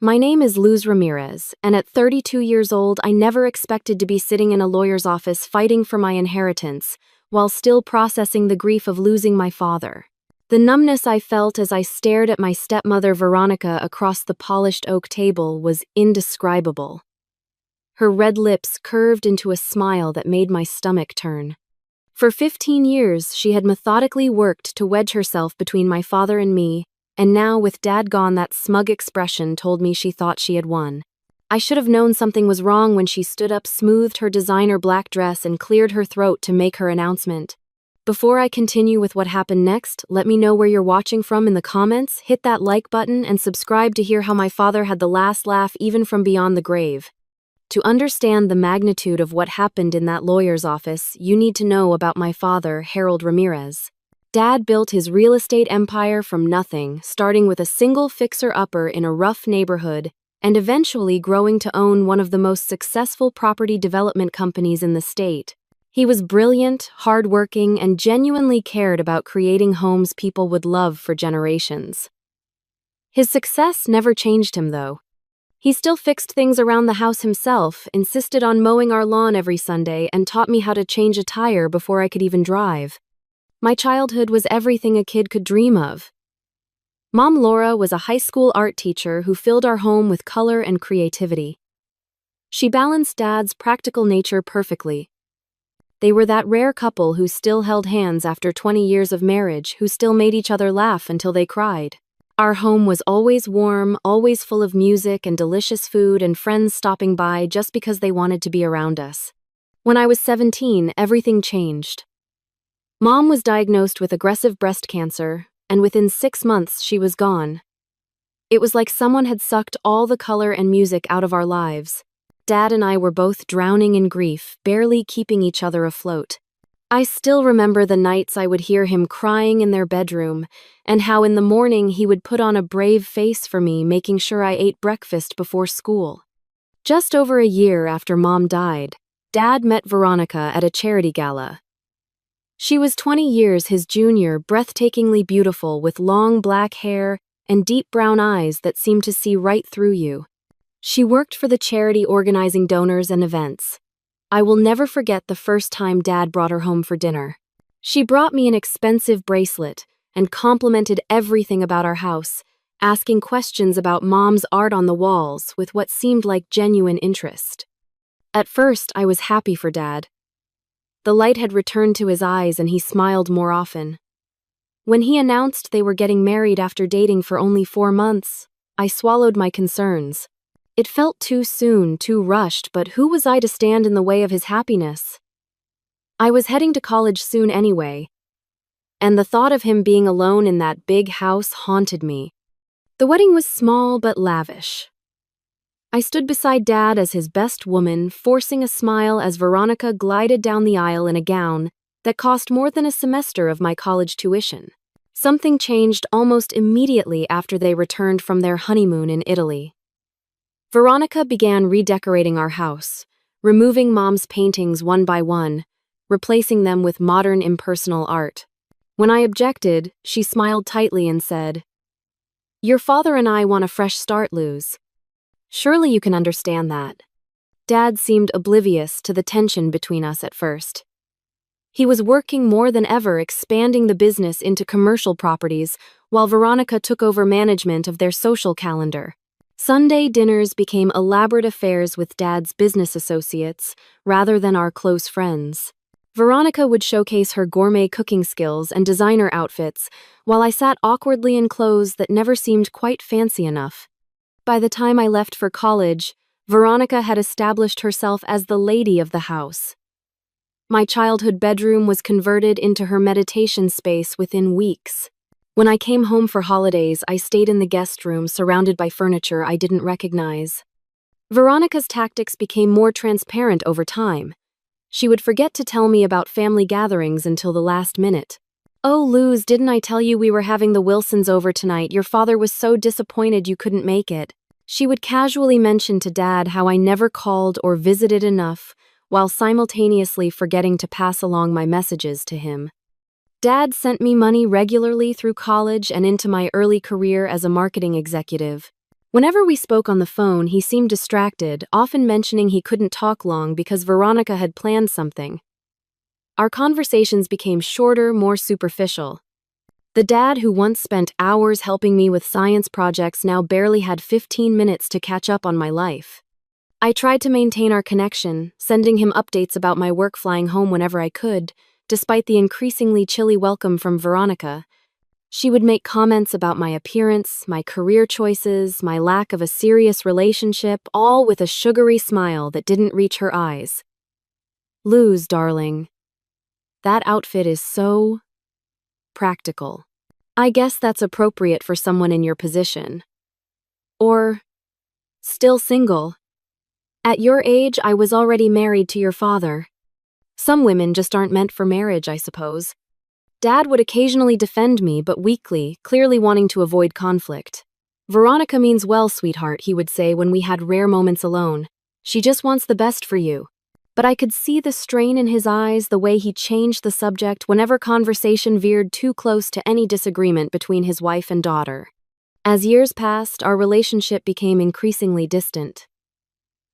My name is Luz Ramirez, and at 32 years old, I never expected to be sitting in a lawyer's office fighting for my inheritance, while still processing the grief of losing my father. The numbness I felt as I stared at my stepmother Veronica across the polished oak table was indescribable. Her red lips curved into a smile that made my stomach turn. For 15 years, she had methodically worked to wedge herself between my father and me, and now, with Dad gone, that smug expression told me she thought she had won. I should have known something was wrong when she stood up, smoothed her designer black dress, and cleared her throat to make her announcement. Before I continue with what happened next, let me know where you're watching from in the comments, hit that like button, and subscribe to hear how my father had the last laugh even from beyond the grave. To understand the magnitude of what happened in that lawyer's office, you need to know about my father, Harold Ramirez. Dad built his real estate empire from nothing, starting with a single fixer-upper in a rough neighborhood, and eventually growing to own one of the most successful property development companies in the state. He was brilliant, hardworking, and genuinely cared about creating homes people would love for generations. His success never changed him, though. He still fixed things around the house himself, insisted on mowing our lawn every Sunday, and taught me how to change a tire before I could even drive. My childhood was everything a kid could dream of. Mom Laura was a high school art teacher who filled our home with color and creativity. She balanced Dad's practical nature perfectly. They were that rare couple who still held hands after 20 years of marriage, who still made each other laugh until they cried. Our home was always warm, always full of music and delicious food, and friends stopping by just because they wanted to be around us. When I was 17, everything changed. Mom was diagnosed with aggressive breast cancer, and within 6 months she was gone. It was like someone had sucked all the color and music out of our lives. Dad and I were both drowning in grief, barely keeping each other afloat. I still remember the nights I would hear him crying in their bedroom, and how in the morning he would put on a brave face for me, making sure I ate breakfast before school. Just over a year after Mom died, Dad met Veronica at a charity gala. She was 20 years his junior, breathtakingly beautiful, with long black hair and deep brown eyes that seemed to see right through you. She worked for the charity, organizing donors and events. I will never forget the first time Dad brought her home for dinner. She brought me an expensive bracelet and complimented everything about our house, asking questions about Mom's art on the walls with what seemed like genuine interest. At first, I was happy for Dad. The light had returned to his eyes and he smiled more often. When he announced they were getting married after dating for only 4 months, I swallowed my concerns. It felt too soon, too rushed, but who was I to stand in the way of his happiness? I was heading to college soon anyway, and the thought of him being alone in that big house haunted me. The wedding was small but lavish. I stood beside Dad as his best woman, forcing a smile as Veronica glided down the aisle in a gown that cost more than a semester of my college tuition. Something changed almost immediately after they returned from their honeymoon in Italy. Veronica began redecorating our house, removing Mom's paintings one by one, replacing them with modern impersonal art. When I objected, she smiled tightly and said, "Your father and I want a fresh start, Luz. Surely you can understand that." Dad seemed oblivious to the tension between us at first. He was working more than ever, expanding the business into commercial properties, while Veronica took over management of their social calendar. Sunday dinners became elaborate affairs with Dad's business associates, rather than our close friends. Veronica would showcase her gourmet cooking skills and designer outfits, while I sat awkwardly in clothes that never seemed quite fancy enough. By the time I left for college, Veronica had established herself as the lady of the house. My childhood bedroom was converted into her meditation space within weeks. When I came home for holidays, I stayed in the guest room surrounded by furniture I didn't recognize. Veronica's tactics became more transparent over time. She would forget to tell me about family gatherings until the last minute. "Oh, Luz, didn't I tell you we were having the Wilsons over tonight? Your father was so disappointed you couldn't make it." She would casually mention to Dad how I never called or visited enough, while simultaneously forgetting to pass along my messages to him. Dad sent me money regularly through college and into my early career as a marketing executive. Whenever we spoke on the phone, he seemed distracted, often mentioning he couldn't talk long because Veronica had planned something. Our conversations became shorter, more superficial. The dad who once spent hours helping me with science projects now barely had 15 minutes to catch up on my life. I tried to maintain our connection, sending him updates about my work, flying home whenever I could, despite the increasingly chilly welcome from Veronica. She would make comments about my appearance, my career choices, my lack of a serious relationship, all with a sugary smile that didn't reach her eyes. "Luz, darling. That outfit is so practical. I guess that's appropriate for someone in your position. Or, still single. At your age, I was already married to your father. Some women just aren't meant for marriage, I suppose." Dad would occasionally defend me, but weakly, clearly wanting to avoid conflict. "Veronica means well, sweetheart," he would say when we had rare moments alone. "She just wants the best for you." But I could see the strain in his eyes, the way he changed the subject whenever conversation veered too close to any disagreement between his wife and daughter. As years passed, our relationship became increasingly distant.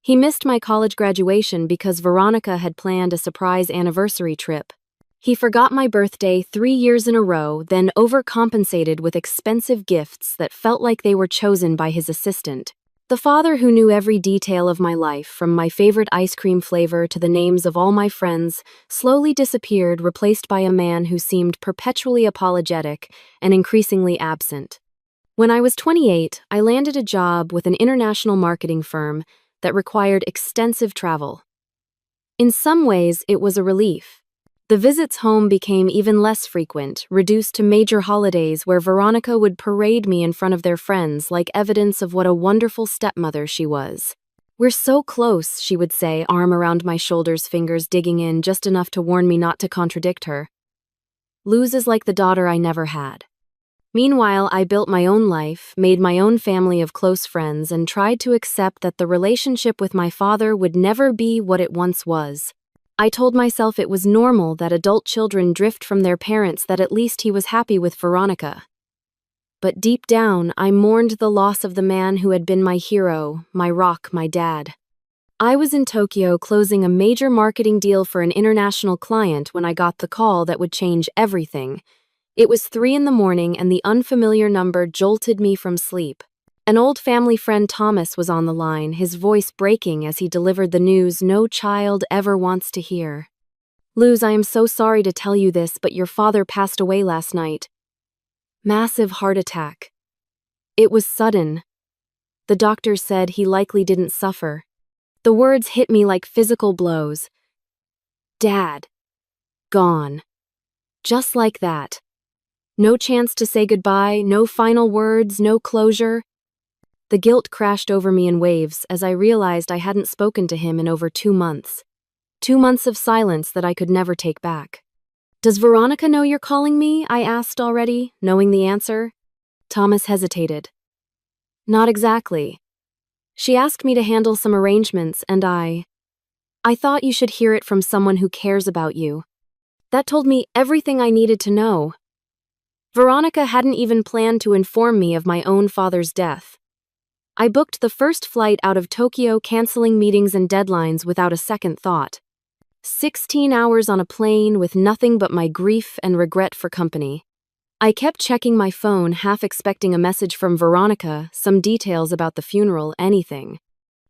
He missed my college graduation because Veronica had planned a surprise anniversary trip. He forgot my birthday 3 years in a row, then overcompensated with expensive gifts that felt like they were chosen by his assistant. The father who knew every detail of my life, from my favorite ice cream flavor to the names of all my friends, slowly disappeared, replaced by a man who seemed perpetually apologetic and increasingly absent. When I was 28, I landed a job with an international marketing firm that required extensive travel. In some ways, it was a relief. The visits home became even less frequent, reduced to major holidays where Veronica would parade me in front of their friends like evidence of what a wonderful stepmother she was. "We're so close," she would say, arm around my shoulders, fingers digging in just enough to warn me not to contradict her. "Luz is like the daughter I never had." Meanwhile, I built my own life, made my own family of close friends, and tried to accept that the relationship with my father would never be what it once was. I told myself it was normal that adult children drift from their parents, that at least he was happy with Veronica. But deep down, I mourned the loss of the man who had been my hero, my rock, my dad. I was in Tokyo closing a major marketing deal for an international client when I got the call that would change everything. It was 3 in the morning and the unfamiliar number jolted me from sleep. An old family friend, Thomas, was on the line, his voice breaking as he delivered the news no child ever wants to hear. "Luz, I am so sorry to tell you this, but your father passed away last night. Massive heart attack. It was sudden. The doctors said he likely didn't suffer." The words hit me like physical blows. Dad. Gone. Just like that. No chance to say goodbye, no final words, no closure. The guilt crashed over me in waves as I realized I hadn't spoken to him in over 2 months. 2 months of silence that I could never take back. "Does Veronica know you're calling me?" I asked already, knowing the answer. Thomas hesitated. "Not exactly. She asked me to handle some arrangements, and I thought you should hear it from someone who cares about you." That told me everything I needed to know. Veronica hadn't even planned to inform me of my own father's death. I booked the first flight out of Tokyo, canceling meetings and deadlines without a second thought. 16 hours on a plane with nothing but my grief and regret for company. I kept checking my phone, half expecting a message from Veronica, some details about the funeral, anything.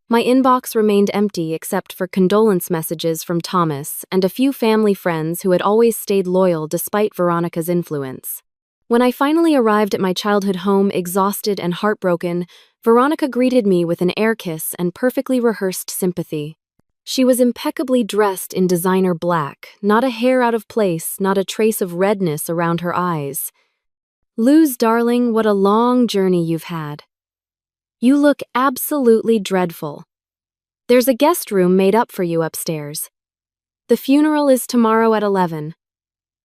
My inbox remained empty except for condolence messages from Thomas and a few family friends who had always stayed loyal despite Veronica's influence. When I finally arrived at my childhood home, exhausted and heartbroken, Veronica greeted me with an air kiss and perfectly rehearsed sympathy. She was impeccably dressed in designer black, not a hair out of place, not a trace of redness around her eyes. "Luz, darling, what a long journey you've had. You look absolutely dreadful. There's a guest room made up for you upstairs. The funeral is tomorrow at 11.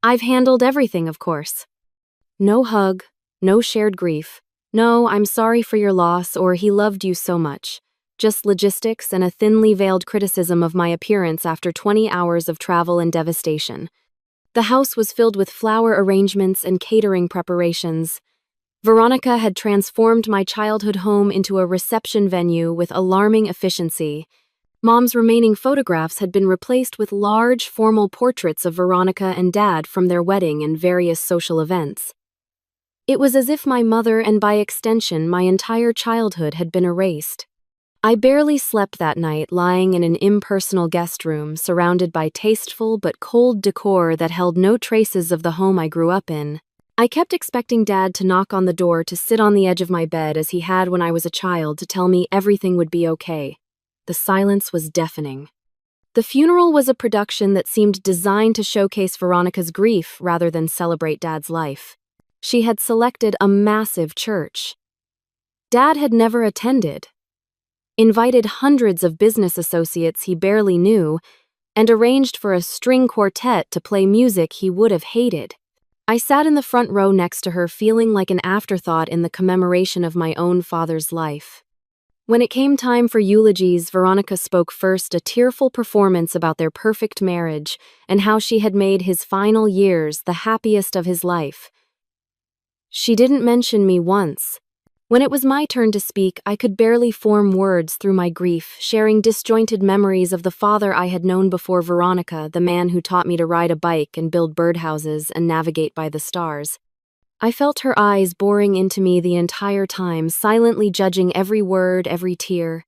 I've handled everything, of course." No hug, no shared grief. No, "I'm sorry for your loss," or "he loved you so much." Just logistics and a thinly veiled criticism of my appearance after 20 hours of travel and devastation. The house was filled with flower arrangements and catering preparations. Veronica had transformed my childhood home into a reception venue with alarming efficiency. Mom's remaining photographs had been replaced with large, formal portraits of Veronica and Dad from their wedding and various social events. It was as if my mother and by extension my entire childhood had been erased. I barely slept that night, lying in an impersonal guest room surrounded by tasteful but cold decor that held no traces of the home I grew up in. I kept expecting Dad to knock on the door, to sit on the edge of my bed as he had when I was a child, to tell me everything would be okay. The silence was deafening. The funeral was a production that seemed designed to showcase Veronica's grief rather than celebrate Dad's life. She had selected a massive church Dad had never attended, invited hundreds of business associates he barely knew, and arranged for a string quartet to play music he would have hated. I sat in the front row next to her, feeling like an afterthought in the commemoration of my own father's life. When it came time for eulogies, Veronica spoke first, a tearful performance about their perfect marriage and how she had made his final years the happiest of his life. She didn't mention me once. When it was my turn to speak, I could barely form words through my grief, sharing disjointed memories of the father I had known before Veronica, the man who taught me to ride a bike and build birdhouses and navigate by the stars. I felt her eyes boring into me the entire time, silently judging every word, every tear.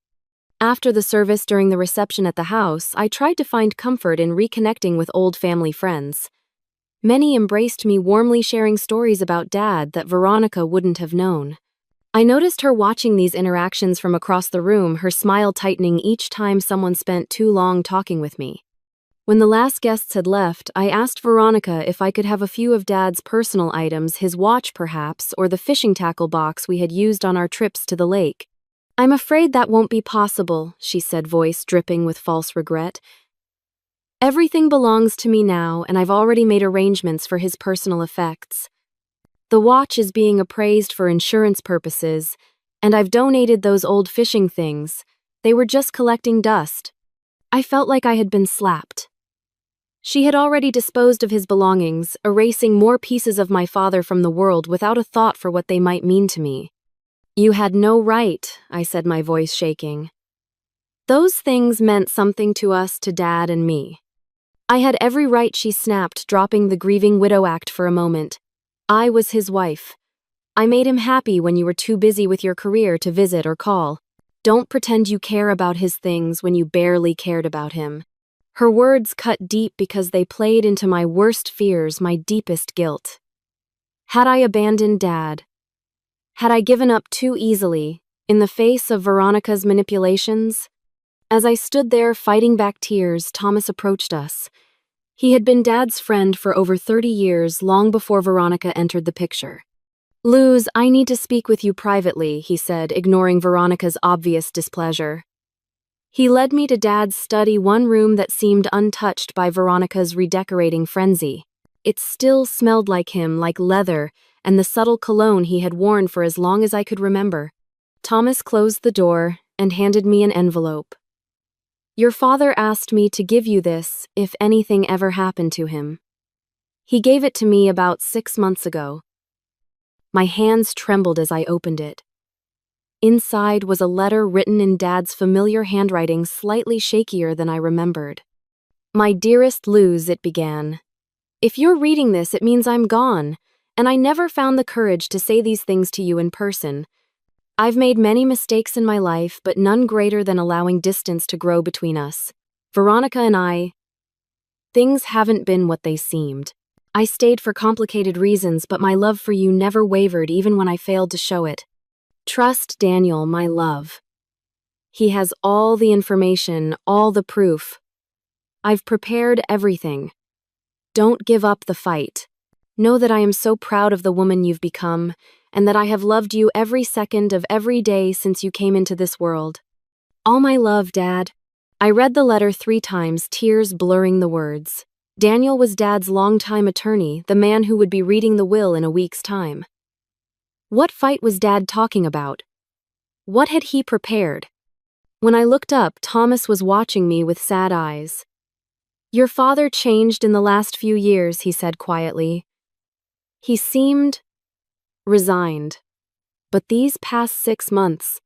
After the service, during the reception at the house, I tried to find comfort in reconnecting with old family friends. Many embraced me warmly, sharing stories about Dad that Veronica wouldn't have known. I noticed her watching these interactions from across the room, her smile tightening each time someone spent too long talking with me. When the last guests had left, I asked Veronica if I could have a few of Dad's personal items, his watch perhaps, or the fishing tackle box we had used on our trips to the lake. "I'm afraid that won't be possible," she said, voice dripping with false regret. "Everything belongs to me now, and I've already made arrangements for his personal effects. The watch is being appraised for insurance purposes, and I've donated those old fishing things. They were just collecting dust." I felt like I had been slapped. She had already disposed of his belongings, erasing more pieces of my father from the world without a thought for what they might mean to me. "You had no right," I said, my voice shaking. "Those things meant something to us, to Dad and me." "I had every right," she snapped, dropping the grieving widow act for a moment. "I was his wife. I made him happy when you were too busy with your career to visit or call. Don't pretend you care about his things when you barely cared about him." Her words cut deep because they played into my worst fears, my deepest guilt. Had I abandoned Dad? Had I given up too easily, in the face of Veronica's manipulations? As I stood there fighting back tears, Thomas approached us. He had been Dad's friend for over 30 years, long before Veronica entered the picture. "Luz, I need to speak with you privately," he said, ignoring Veronica's obvious displeasure. He led me to Dad's study, one room that seemed untouched by Veronica's redecorating frenzy. It still smelled like him, like leather, and the subtle cologne he had worn for as long as I could remember. Thomas closed the door and handed me an envelope. "Your father asked me to give you this if anything ever happened to him. He gave it to me about 6 months ago." My hands trembled as I opened it. Inside was a letter written in Dad's familiar handwriting, slightly shakier than I remembered. "My dearest Luz," it began. "If you're reading this, it means I'm gone, and I never found the courage to say these things to you in person. I've made many mistakes in my life, but none greater than allowing distance to grow between us. Veronica and I, things haven't been what they seemed. I stayed for complicated reasons, but my love for you never wavered even when I failed to show it. Trust Daniel, my love. He has all the information, all the proof. I've prepared everything. Don't give up the fight. Know that I am so proud of the woman you've become, and that I have loved you every second of every day since you came into this world. All my love, Dad." I read the letter 3 times, tears blurring the words. Daniel was Dad's longtime attorney, the man who would be reading the will in a week's time. What fight was Dad talking about? What had he prepared? When I looked up, Thomas was watching me with sad eyes. "Your father changed in the last few years," he said quietly. "He seemed resigned. But these past 6 months,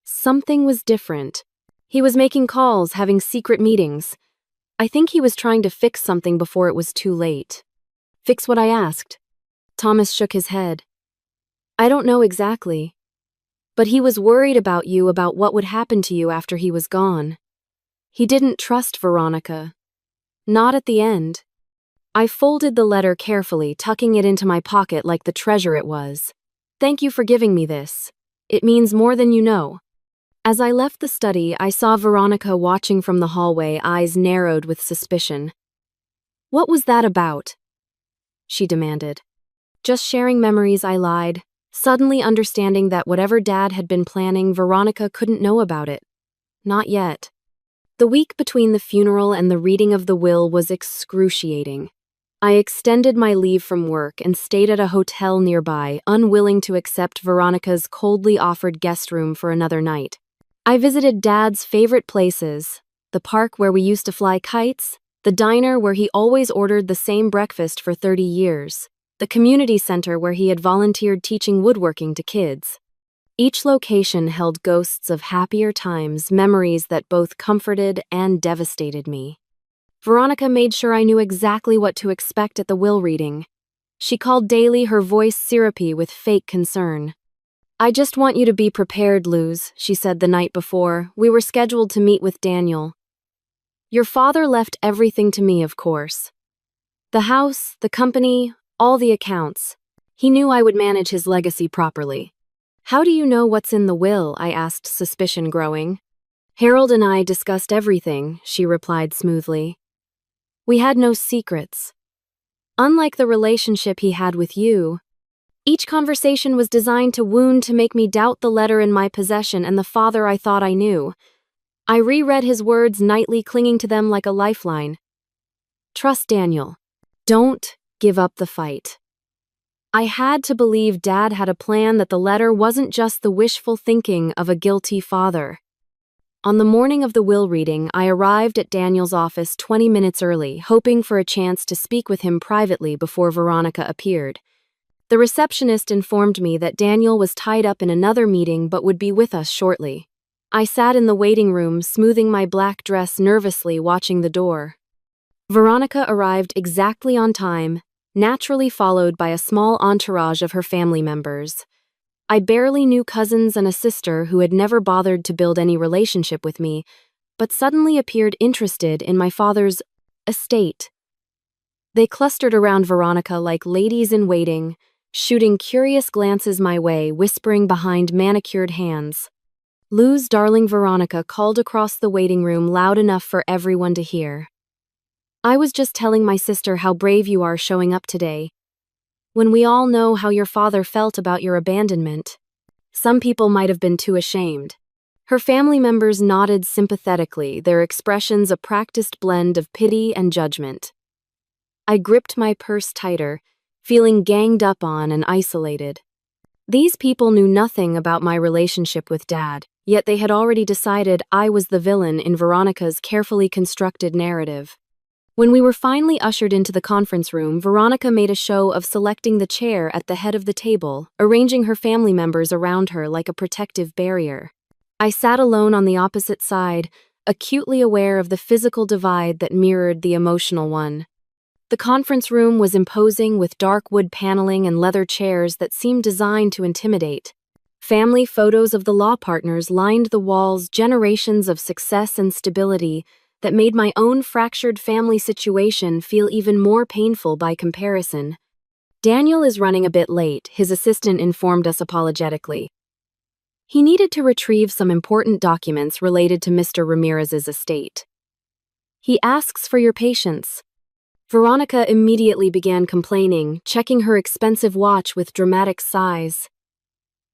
something was different. He was making calls, having secret meetings. I think he was trying to fix something before it was too late. Fix what I asked. Thomas shook his head. I don't know exactly. But he was worried about you, about what would happen to you after he was gone. He didn't trust Veronica. Not at the end. I folded the letter carefully, tucking it into my pocket like the treasure it was. Thank you for giving me this. It means more than you know. As I left the study, I saw Veronica watching from the hallway, eyes narrowed with suspicion. What was that about? She demanded. Just sharing memories, I lied, suddenly understanding that whatever Dad had been planning, Veronica couldn't know about it. Not yet. The week between the funeral and the reading of the will was excruciating. I extended my leave from work and stayed at a hotel nearby, unwilling to accept Veronica's coldly offered guest room for another night. I visited Dad's favorite places, the park where we used to fly kites, the diner where he always ordered the same breakfast for 30 years, the community center where he had volunteered teaching woodworking to kids. Each location held ghosts of happier times, memories that both comforted and devastated me. Veronica made sure I knew exactly what to expect at the will reading. She called daily, her voice syrupy with fake concern. I just want you to be prepared, Luz, she said the night before. We were scheduled to meet with Daniel. Your father left everything to me, of course. The house, the company, all the accounts. He knew I would manage his legacy properly. How do you know what's in the will? I asked, suspicion growing. Harold and I discussed everything, she replied smoothly. We had no secrets. Unlike the relationship he had with you, each conversation was designed to wound, to make me doubt the letter in my possession and the father I thought I knew. I reread his words nightly, clinging to them like a lifeline. Trust Daniel. Don't give up the fight. I had to believe Dad had a plan, that the letter wasn't just the wishful thinking of a guilty father. On the morning of the will reading, I arrived at Daniel's office 20 minutes early, hoping for a chance to speak with him privately before Veronica appeared. The receptionist informed me that Daniel was tied up in another meeting but would be with us shortly. I sat in the waiting room, smoothing my black dress nervously, watching the door. Veronica arrived exactly on time, naturally followed by a small entourage of her family members. I barely knew cousins and a sister who had never bothered to build any relationship with me, but suddenly appeared interested in my father's estate. They clustered around Veronica like ladies in waiting, shooting curious glances my way, whispering behind manicured hands. Luz, darling, Veronica called across the waiting room loud enough for everyone to hear. I was just telling my sister how brave you are showing up today, when we all know how your father felt about your abandonment. Some people might have been too ashamed. Her family members nodded sympathetically, their expressions a practiced blend of pity and judgment. I gripped my purse tighter, feeling ganged up on and isolated. These people knew nothing about my relationship with Dad, yet they had already decided I was the villain in Veronica's carefully constructed narrative. When we were finally ushered into the conference room, Veronica made a show of selecting the chair at the head of the table, arranging her family members around her like a protective barrier. I sat alone on the opposite side, acutely aware of the physical divide that mirrored the emotional one. The conference room was imposing, with dark wood paneling and leather chairs that seemed designed to intimidate. Family photos of the law partners lined the walls, generations of success and stability that made my own fractured family situation feel even more painful by comparison. Daniel is running a bit late, his assistant informed us apologetically. He needed to retrieve some important documents related to Mr. Ramirez's estate. He asks for your patience. Veronica immediately began complaining, checking her expensive watch with dramatic sighs.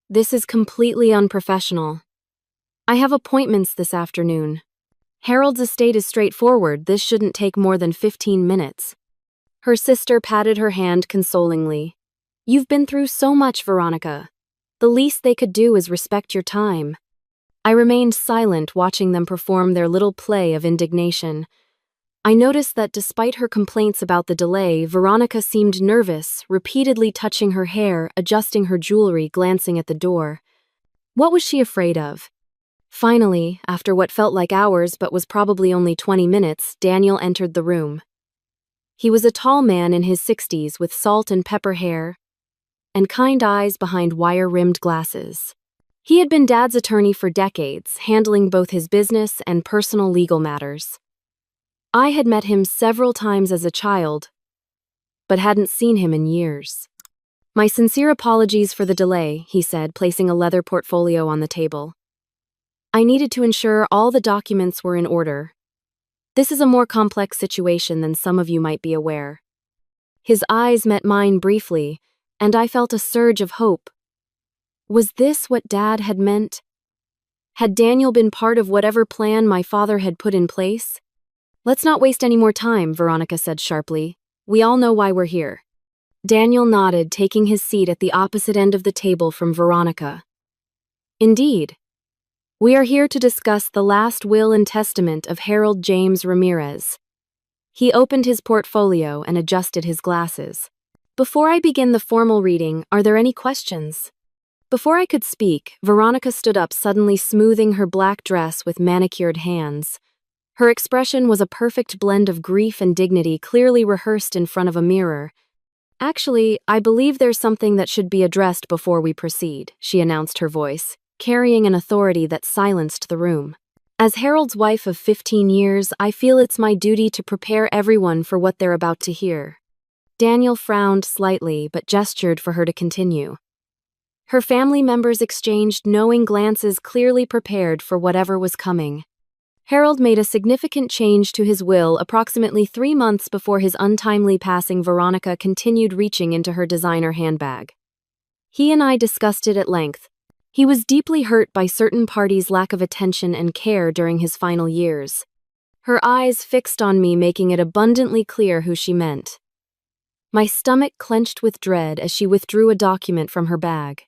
This is completely unprofessional. I have appointments this afternoon. Harold's estate is straightforward. This shouldn't take more than 15 minutes. Her sister patted her hand consolingly. You've been through so much, Veronica. The least they could do is respect your time. I remained silent, watching them perform their little play of indignation. I noticed that despite her complaints about the delay, Veronica seemed nervous, repeatedly touching her hair, adjusting her jewelry, glancing at the door. What was she afraid of? Finally, after what felt like hours but was probably only 20 minutes, Daniel entered the room. He was a tall man in his 60s with salt and pepper hair and kind eyes behind wire-rimmed glasses. He had been Dad's attorney for decades, handling both his business and personal legal matters. I had met him several times as a child, but hadn't seen him in years. "My sincere apologies for the delay," he said, placing a leather portfolio on the table. "I needed to ensure all the documents were in order. This is a more complex situation than some of you might be aware." His eyes met mine briefly, and I felt a surge of hope. Was this what Dad had meant? Had Daniel been part of whatever plan my father had put in place? "Let's not waste any more time," Veronica said sharply. "We all know why we're here." Daniel nodded, taking his seat at the opposite end of the table from Veronica. "Indeed. We are here to discuss the last will and testament of Harold James Ramirez." He opened his portfolio and adjusted his glasses. "Before I begin the formal reading, are there any questions?" Before I could speak, Veronica stood up, suddenly smoothing her black dress with manicured hands. Her expression was a perfect blend of grief and dignity, clearly rehearsed in front of a mirror. "Actually, I believe there's something that should be addressed before we proceed," she announced, her voice carrying an authority that silenced the room. "As Harold's wife of 15 years, I feel it's my duty to prepare everyone for what they're about to hear." Daniel frowned slightly but gestured for her to continue. Her family members exchanged knowing glances, clearly prepared for whatever was coming. Harold made a significant change to his will approximately 3 months before his untimely passing. Veronica continued, reaching into her designer handbag. "He and I discussed it at length. He was deeply hurt by certain parties' lack of attention and care during his final years." Her eyes fixed on me, making it abundantly clear who she meant. My stomach clenched with dread as she withdrew a document from her bag.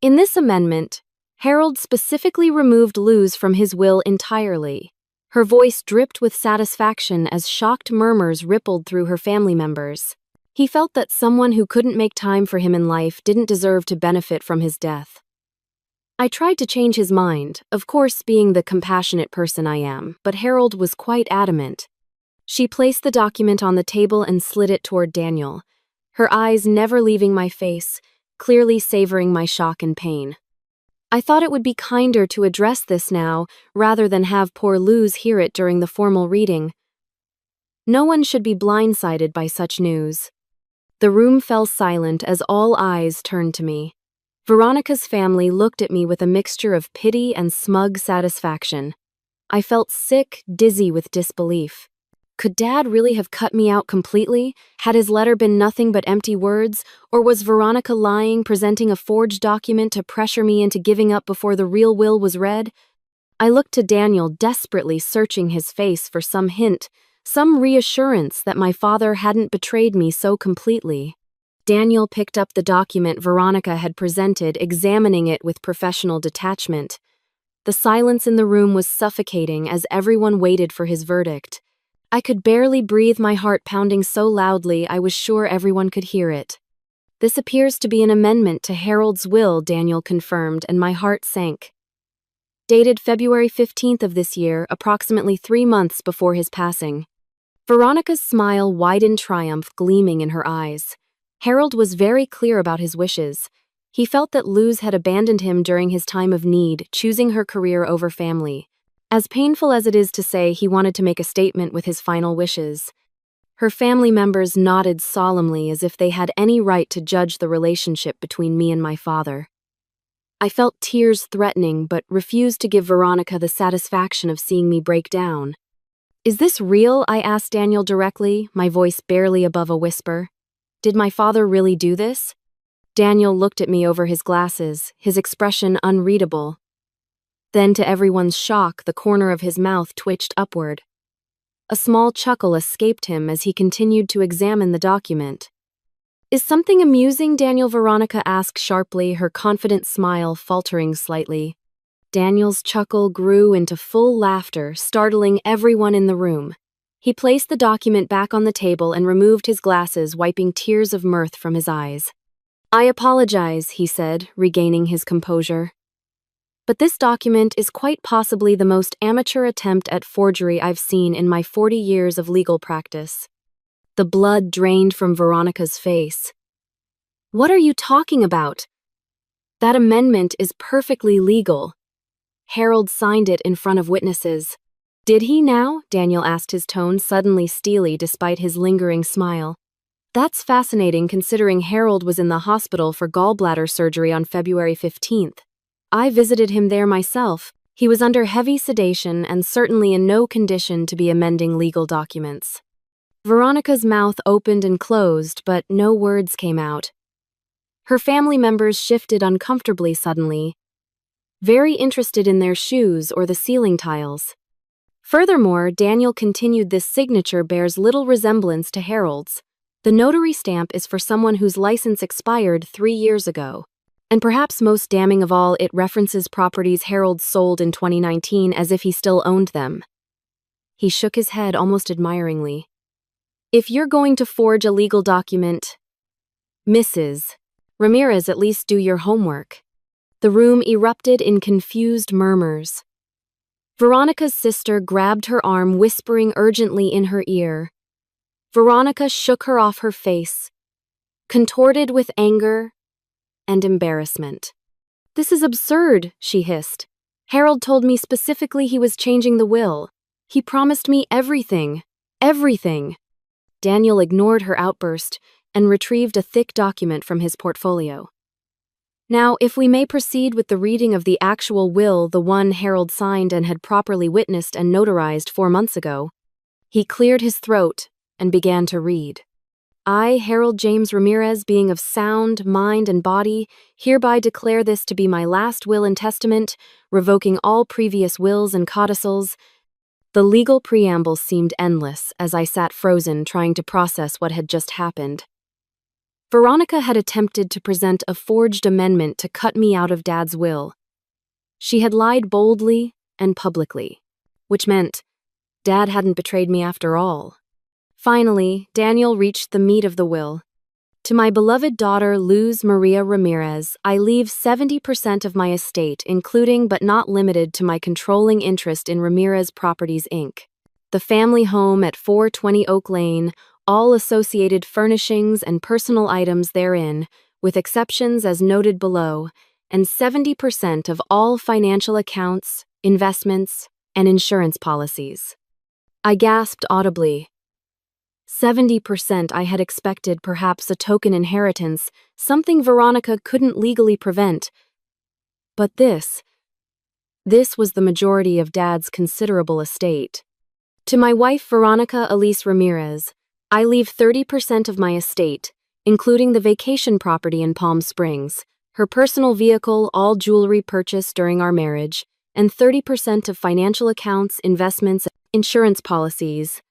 In this amendment, Harold specifically removed Luz from his will entirely. Her voice dripped with satisfaction as shocked murmurs rippled through her family members. He felt that someone who couldn't make time for him in life didn't deserve to benefit from his death. I tried to change his mind, of course, being the compassionate person I am, but Harold was quite adamant. She placed the document on the table and slid it toward Daniel, her eyes never leaving my face, clearly savoring my shock and pain. "I thought it would be kinder to address this now, rather than have poor Luz hear it during the formal reading. No one should be blindsided by such news." The room fell silent as all eyes turned to me. Veronica's family looked at me with a mixture of pity and smug satisfaction. I felt sick, dizzy with disbelief. Could Dad really have cut me out completely? Had his letter been nothing but empty words? Or was Veronica lying, presenting a forged document to pressure me into giving up before the real will was read? I looked to Daniel, desperately searching his face for some hint, some reassurance that my father hadn't betrayed me so completely. Daniel picked up the document Veronica had presented, examining it with professional detachment. The silence in the room was suffocating as everyone waited for his verdict. I could barely breathe, my heart pounding so loudly I was sure everyone could hear it. "This appears to be an amendment to Harold's will," Daniel confirmed, and my heart sank. "Dated February 15th of this year, approximately 3 months before his passing." Veronica's smile widened, triumph gleaming in her eyes. Harold was very clear about his wishes. He felt that Luz had abandoned him during his time of need, choosing her career over family. As painful as it is to say, he wanted to make a statement with his final wishes. Her family members nodded solemnly, as if they had any right to judge the relationship between me and my father. I felt tears threatening, but refused to give Veronica the satisfaction of seeing me break down. "Is this real?" I asked Daniel directly, my voice barely above a whisper. "Did my father really do this?" Daniel looked at me over his glasses, his expression unreadable. Then, to everyone's shock, the corner of his mouth twitched upward. A small chuckle escaped him as he continued to examine the document. "Is something amusing?" Veronica asked sharply, her confident smile faltering slightly. Daniel's chuckle grew into full laughter, startling everyone in the room. He placed the document back on the table and removed his glasses, wiping tears of mirth from his eyes. "I apologize," he said, regaining his composure. "But this document is quite possibly the most amateur attempt at forgery I've seen in my 40 years of legal practice." The blood drained from Veronica's face. "What are you talking about? That amendment is perfectly legal. Harold signed it in front of witnesses." "Did he now?" Daniel asked, his tone suddenly steely despite his lingering smile. "That's fascinating considering Harold was in the hospital for gallbladder surgery on February 15th. I visited him there myself. He was under heavy sedation and certainly in no condition to be amending legal documents." Veronica's mouth opened and closed, but no words came out. Her family members shifted uncomfortably suddenly, very interested in their shoes or the ceiling tiles. Furthermore, Daniel continued, "This signature bears little resemblance to Harold's. The notary stamp is for someone whose license expired 3 years ago. And perhaps most damning of all, it references properties Harold sold in 2019 as if he still owned them." He shook his head almost admiringly. "If you're going to forge a legal document, Mrs. Ramirez, at least do your homework." The room erupted in confused murmurs. Veronica's sister grabbed her arm, whispering urgently in her ear. Veronica shook her off her face, contorted with anger and embarrassment. "This is absurd," she hissed. "Harold told me specifically he was changing the will. He promised me everything. Everything." Daniel ignored her outburst and retrieved a thick document from his portfolio. "Now, if we may proceed with the reading of the actual will, the one Harold signed and had properly witnessed and notarized 4 months ago." He cleared his throat and began to read. "I, Harold James Ramirez, being of sound mind and body, hereby declare this to be my last will and testament, revoking all previous wills and codicils." The legal preamble seemed endless as I sat frozen, trying to process what had just happened. Veronica had attempted to present a forged amendment to cut me out of Dad's will. She had lied boldly and publicly, which meant Dad hadn't betrayed me after all. Finally, Daniel reached the meat of the will. "To my beloved daughter, Luz Maria Ramirez, I leave 70% of my estate, including but not limited to my controlling interest in Ramirez Properties, Inc., the family home at 420 Oak Lane, all associated furnishings and personal items therein, with exceptions as noted below, and 70% of all financial accounts, investments, and insurance policies." I gasped audibly. 70%. I had expected perhaps a token inheritance, something Veronica couldn't legally prevent. But this was the majority of Dad's considerable estate. "To my wife, Veronica Elise Ramirez, I leave 30% of my estate, including the vacation property in Palm Springs, her personal vehicle, all jewelry purchased during our marriage, and 30% of financial accounts, investments, insurance policies."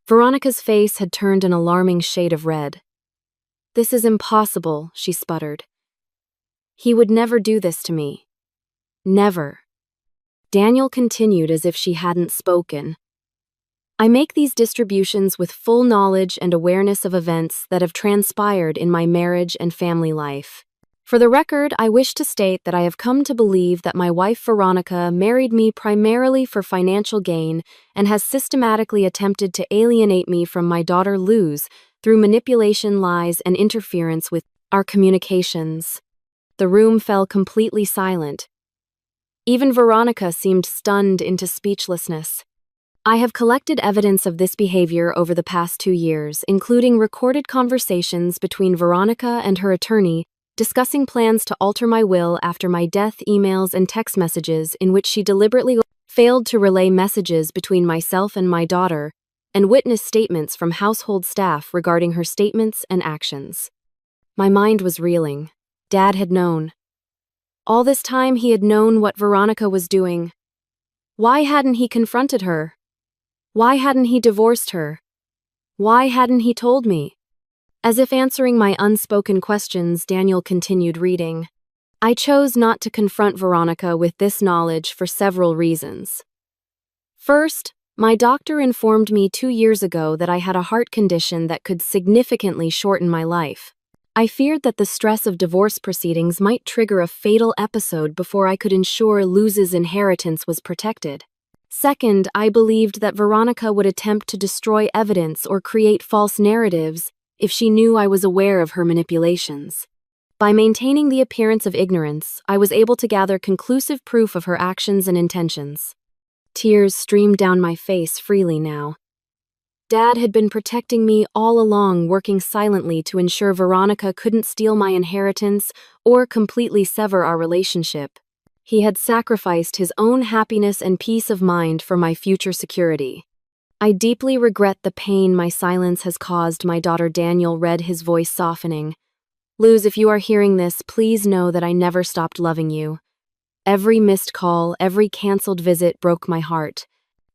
Veronica's face had turned an alarming shade of red. "This is impossible," she sputtered. "He would never do this to me. Never." Daniel continued as if she hadn't spoken. "I make these distributions with full knowledge and awareness of events that have transpired in my marriage and family life. For the record, I wish to state that I have come to believe that my wife Veronica married me primarily for financial gain and has systematically attempted to alienate me from my daughter Luz through manipulation, lies, and interference with our communications." The room fell completely silent. Even Veronica seemed stunned into speechlessness. "I have collected evidence of this behavior over the past 2 years, including recorded conversations between Veronica and her attorney discussing plans to alter my will after my death, emails and text messages in which she deliberately failed to relay messages between myself and my daughter, and witness statements from household staff regarding her statements and actions." My mind was reeling. Dad had known. All this time he had known what Veronica was doing. Why hadn't he confronted her? Why hadn't he divorced her? Why hadn't he told me? As if answering my unspoken questions, Daniel continued reading. "I chose not to confront Veronica with this knowledge for several reasons. First, My doctor informed me 2 years ago that I had a heart condition that could significantly shorten my life. I feared that the stress of divorce proceedings might trigger a fatal episode before I could ensure Luz's inheritance was protected. Second, I believed that Veronica would attempt to destroy evidence or create false narratives if she knew I was aware of her manipulations. By maintaining the appearance of ignorance, I was able to gather conclusive proof of her actions and intentions. Tears streamed down my face freely now. Dad had been protecting me all along, working silently to ensure Veronica couldn't steal my inheritance or completely sever our relationship. He had sacrificed his own happiness and peace of mind for my future security. I deeply regret the pain my silence has caused, my daughter Daniel read, his voice softening. Luz, if you are hearing this, please know that I never stopped loving you. Every missed call, every canceled visit broke my heart.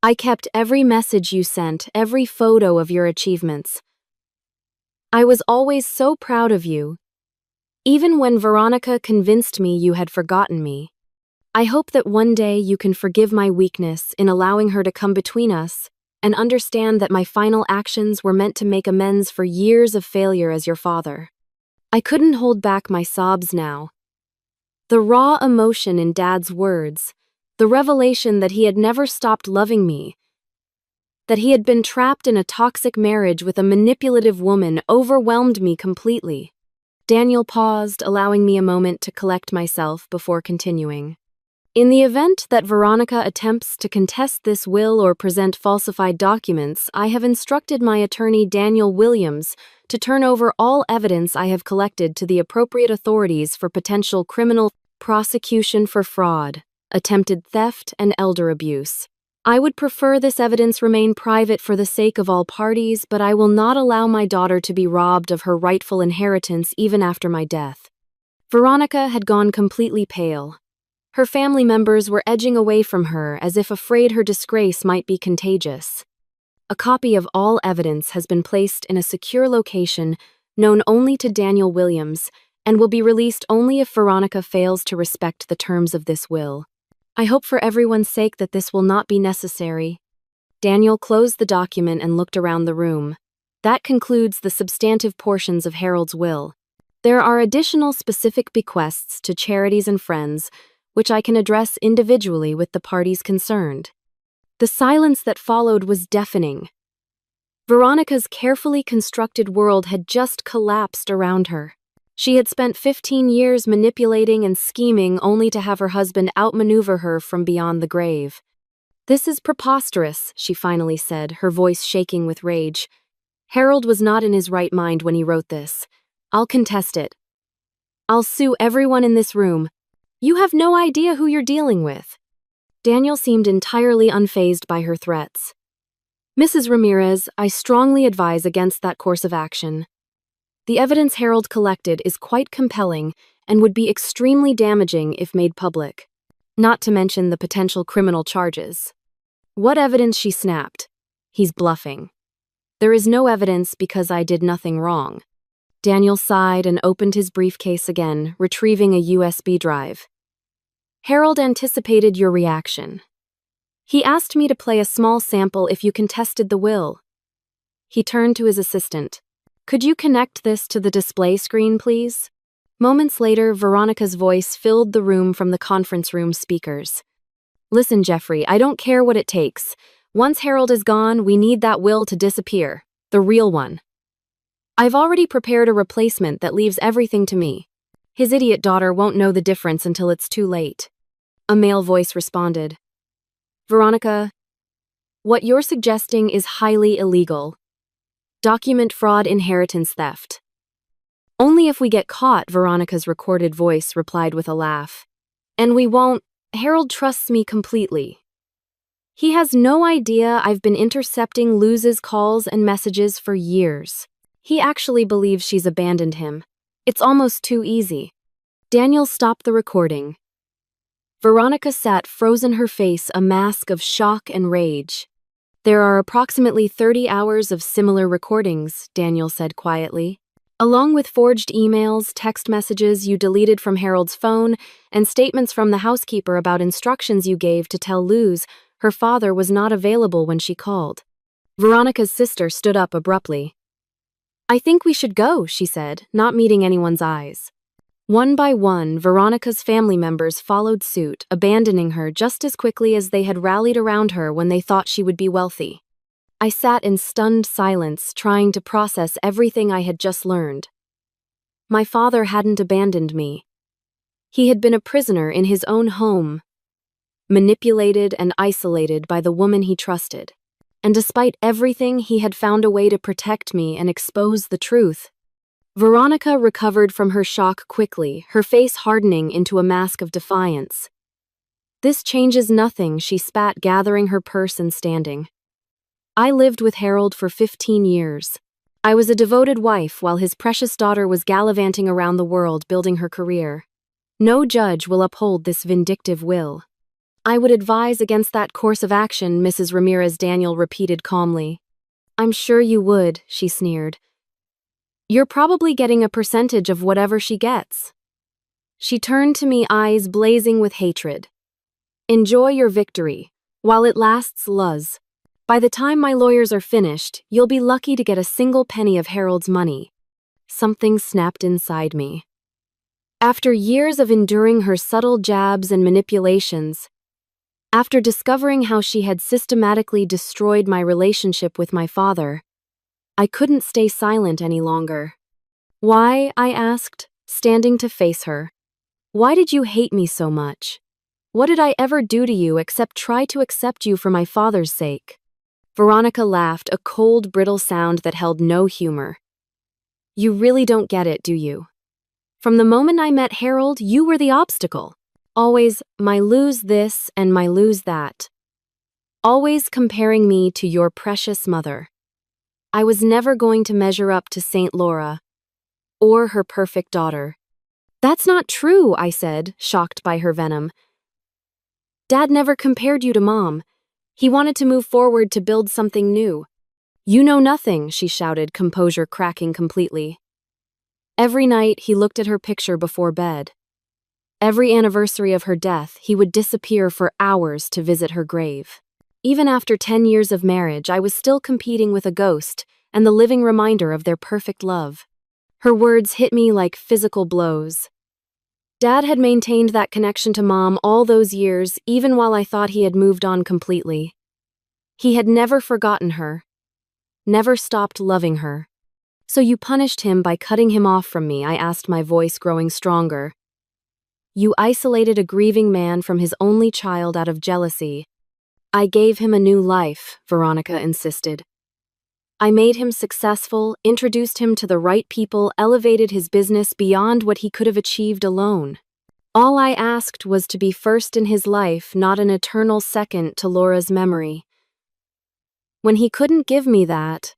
I kept every message you sent, every photo of your achievements. I was always so proud of you, even when Veronica convinced me you had forgotten me. I hope that one day you can forgive my weakness in allowing her to come between us and understand that my final actions were meant to make amends for years of failure as your father. I couldn't hold back my sobs now. The raw emotion in Dad's words, the revelation that he had never stopped loving me, that he had been trapped in a toxic marriage with a manipulative woman, overwhelmed me completely. Daniel paused, allowing me a moment to collect myself before continuing. In the event that Veronica attempts to contest this will or present falsified documents, I have instructed my attorney Daniel Williams to turn over all evidence I have collected to the appropriate authorities for potential criminal prosecution for fraud, attempted theft, and elder abuse. I would prefer this evidence remain private for the sake of all parties, but I will not allow my daughter to be robbed of her rightful inheritance even after my death. Veronica had gone completely pale. Her family members were edging away from her as if afraid her disgrace might be contagious. A copy of all evidence has been placed in a secure location known only to Daniel Williams and will be released only if Veronica fails to respect the terms of this will. I hope for everyone's sake that this will not be necessary. Daniel closed the document and looked around the room. That concludes the substantive portions of Harold's will. There are additional specific bequests to charities and friends, which I can address individually with the parties concerned. The silence that followed was deafening. Veronica's carefully constructed world had just collapsed around her. She had spent 15 years manipulating and scheming only to have her husband outmaneuver her from beyond the grave. "This is preposterous," she finally said, her voice shaking with rage. "Harold was not in his right mind when he wrote this. I'll contest it. I'll sue everyone in this room. You have no idea who you're dealing with." Daniel seemed entirely unfazed by her threats. "Mrs. Ramirez, I strongly advise against that course of action. The evidence Harold collected is quite compelling and would be extremely damaging if made public, not to mention the potential criminal charges." "What evidence?" she snapped. "He's bluffing. There is no evidence because I did nothing wrong." Daniel sighed and opened his briefcase again, retrieving a USB drive. "Harold anticipated your reaction. He asked me to play a small sample if you contested the will." He turned to his assistant. "Could you connect this to the display screen, please?" Moments later, Veronica's voice filled the room from the conference room speakers. "Listen, Jeffrey, I don't care what it takes. Once Harold is gone, we need that will to disappear. The real one. I've already prepared a replacement that leaves everything to me. His idiot daughter won't know the difference until it's too late." A male voice responded. "Veronica, what you're suggesting is highly illegal. Document fraud, inheritance theft." "Only if we get caught," Veronica's recorded voice replied with a laugh. "And we won't. Harold trusts me completely. He has no idea I've been intercepting Luz's calls and messages for years. He actually believes she's abandoned him. It's almost too easy." Daniel stopped the recording. Veronica sat frozen, her face a mask of shock and rage. "There are approximately 30 hours of similar recordings," Daniel said quietly, "along with forged emails, text messages you deleted from Harold's phone, and statements from the housekeeper about instructions you gave to tell Luz Her father was not available when she called. Veronica's sister stood up abruptly. "I think we should go," she said, not meeting anyone's eyes. One by one, Veronica's family members followed suit, abandoning her just as quickly as they had rallied around her when they thought she would be wealthy. I sat in stunned silence, trying to process everything I had just learned. My father hadn't abandoned me. He had been a prisoner in his own home, manipulated and isolated by the woman he trusted. And despite everything, he had found a way to protect me and expose the truth. Veronica recovered from her shock quickly, her face hardening into a mask of defiance. "This changes nothing," she spat, gathering her purse and standing. "I lived with Harold for 15 years. I was a devoted wife while his precious daughter was gallivanting around the world building her career. No judge will uphold this vindictive will." "I would advise against that course of action," Mrs. Ramirez Daniel repeated calmly. "I'm sure you would," she sneered. "You're probably getting a percentage of whatever she gets." She turned to me, eyes blazing with hatred. "Enjoy your victory, while it lasts, Luz. By the time my lawyers are finished, you'll be lucky to get a single penny of Harold's money." Something snapped inside me. After years of enduring her subtle jabs and manipulations, after discovering how she had systematically destroyed my relationship with my father, I couldn't stay silent any longer. "Why?" I asked, standing to face her. "Why did you hate me so much? What did I ever do to you except try to accept you for my father's sake?" Veronica laughed, a cold, brittle sound that held no humor. "You really don't get it, do you? From the moment I met Harold, you were the obstacle. Always, my lose this and my lose that. Always comparing me to your precious mother. I was never going to measure up to Saint Laura or her perfect daughter." "That's not true," I said, shocked by her venom. "Dad never compared you to Mom. He wanted to move forward to build something new." "You know nothing," she shouted, composure cracking completely. Every night, he looked at her picture before bed. Every anniversary of her death, he would disappear for hours to visit her grave. Even after 10 years of marriage, I was still competing with a ghost and the living reminder of their perfect love. Her words hit me like physical blows. Dad had maintained that connection to Mom all those years, even while I thought he had moved on completely. He had never forgotten her, never stopped loving her. "So you punished him by cutting him off from me?" I asked, my voice growing stronger. "You isolated a grieving man from his only child out of jealousy." "I gave him a new life," Veronica insisted. "I made him successful, introduced him to the right people, elevated his business beyond what he could have achieved alone. All I asked was to be first in his life, not an eternal second to Laura's memory. When he couldn't give me that,